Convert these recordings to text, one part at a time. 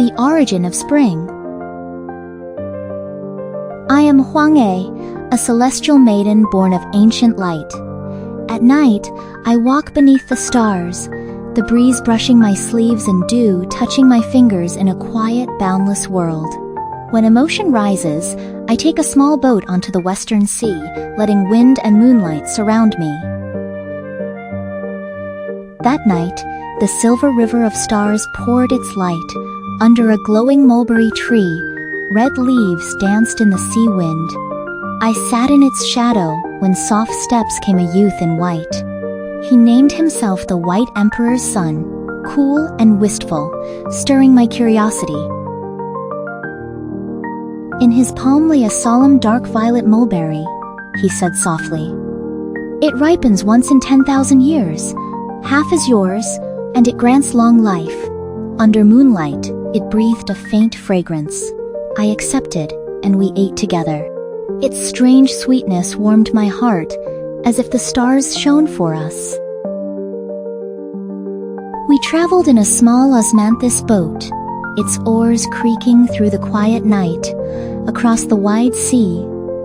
the origin of spring. I am Huang'e, a celestial maiden born of ancient light. At night, I walk beneath the stars, the breeze brushing my sleeves and dew touching my fingers in a quiet, boundless world. When emotion rises, I take a small boat onto the western sea, letting wind and moonlight surround me. That night, the silver river of stars poured its light. Under a glowing mulberry tree, red leaves danced in the sea wind. I sat in its shadow when soft steps came a youth in white. He named himself the White Emperor's son, cool and wistful, stirring my curiosity. In his palm lay a solemn dark violet mulberry, he said softly. It ripens once in 10,000 years. Half is yours, and it grants long life. Under moonlight, it breathed a faint fragrance. I accepted, and we ate together. Its strange sweetness warmed my heart, as if the stars shone for us. We traveled in a small osmanthus boat, its oars creaking through the quiet night. Across the wide sea,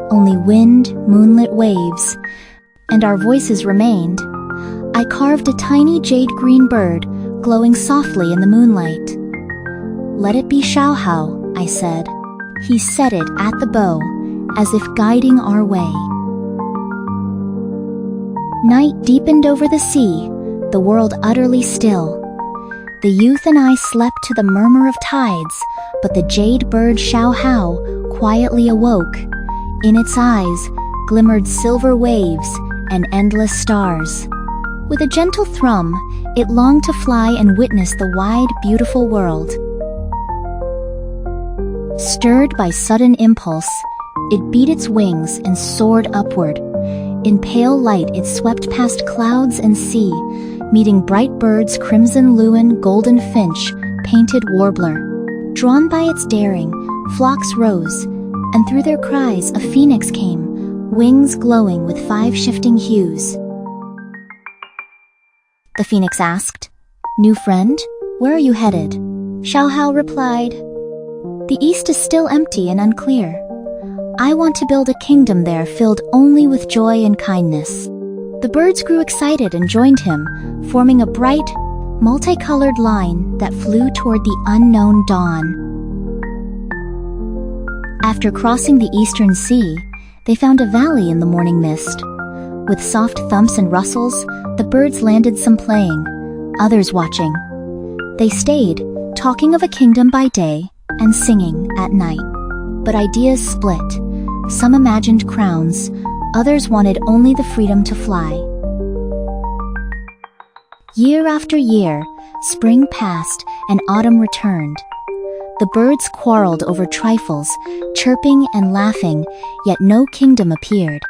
only wind, moonlit waves, and our voices remained. I carved a tiny jade-green bird, glowing softly in the moonlight. Let it be Xiaohao, I said. He set it at the bow, as if guiding our way. Night deepened over the sea, the world utterly still. The youth and I slept to the murmur of tides, but the jade bird Xiaohao quietly awoke. In its eyes glimmered silver waves and endless stars. With a gentle thrum, it longed to fly and witness the wide, beautiful world. Stirred by sudden impulse, it beat its wings and soared upward. In pale light it swept past clouds and sea, meeting bright birds crimson loon, golden finch, painted warbler. Drawn by its daring, flocks rose, and through their cries a phoenix came, wings glowing with 5 shifting hues. The phoenix asked, "New friend, where are you headed?" Xiaohao replied, "The east is still empty and unclear. I want to build a kingdom there filled only with joy and kindness." The birds grew excited and joined him, forming a bright, multicolored line that flew toward the unknown dawn. After crossing the eastern sea, they found a valley in the morning mist. With soft thumps and rustles, the birds landed, some playing, others watching. They stayed, talking of a kingdom by day and singing at night. But ideas split. Some imagined crowns, others wanted only the freedom to fly. Year after year, spring passed and autumn returned. The birds quarreled over trifles, chirping and laughing, yet no kingdom appeared.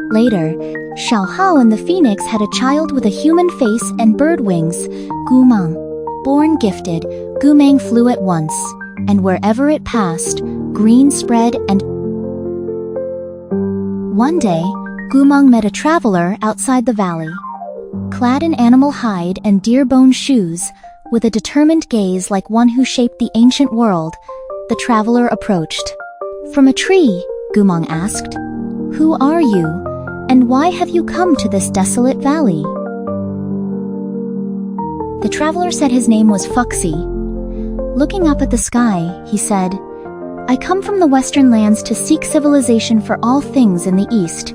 Later, Xiaohao and the phoenix had a child with a human face and bird wings, Gumang. Born gifted, Gumang flew at once, and wherever it passed, green spread and... One day, Gumang met a traveler outside the valley. Clad in animal hide and deer-bone shoes, with a determined gaze like one who shaped the ancient world, the traveler approached. "From a tree," Gumang asked, "who are you, and why have you come to this desolate valley?" The traveler said his name was Fuxi. Looking up at the sky, he said, "I come from the western lands to seek civilization for all things in the east.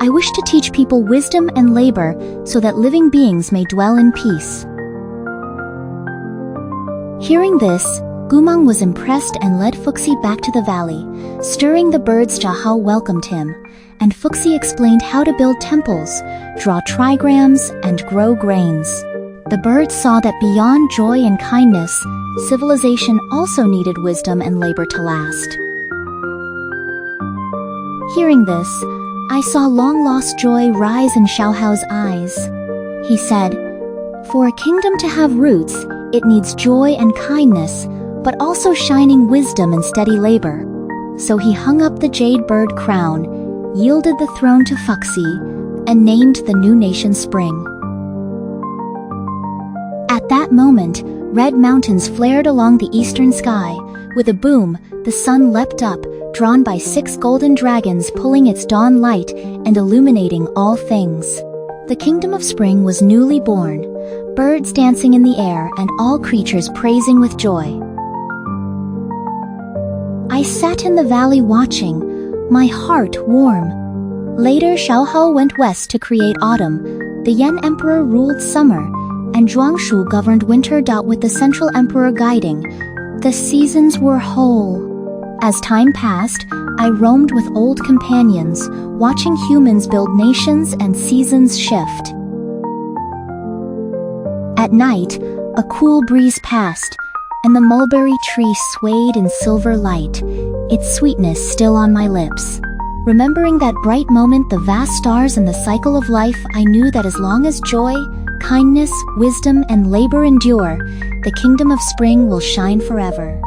I wish to teach people wisdom and labor so that living beings may dwell in peace." Hearing this, Gumang was impressed and led Fuxi back to the valley. Stirring the birds, Xiaohao welcomed him, and Fuxi explained how to build temples, draw trigrams, and grow grains. The birds saw that beyond joy and kindness, civilization also needed wisdom and labor to last. Hearing this, I saw long-lost joy rise in Xiaohao's eyes. He said, "For a kingdom to have roots, it needs joy and kindness, but also shining wisdom and steady labor." So he hung up the jade bird crown, yielded the throne to Fuxi, and named the new nation Spring. At that moment, Red mountains flared along the eastern sky. With a boom, the sun leapt up, drawn by 6 golden dragons pulling its dawn light and illuminating all things. The kingdom of spring was newly born, birds dancing in the air and all creatures praising with joy. I sat in the valley watching, my heart warm. Later, Xiaohao went west to create autumn, the Yan Emperor ruled summer, and Zhuangshu governed winter. With the central emperor guiding, the seasons were whole. As time passed, I roamed with old companions, watching humans build nations and seasons shift. At night, a cool breeze passed, and the mulberry tree swayed in silver light, its sweetness still on my lips. Remembering that bright moment, the vast stars and the cycle of life, I knew that as long as joy, kindness, wisdom, and labor endure, the kingdom of spring will shine forever.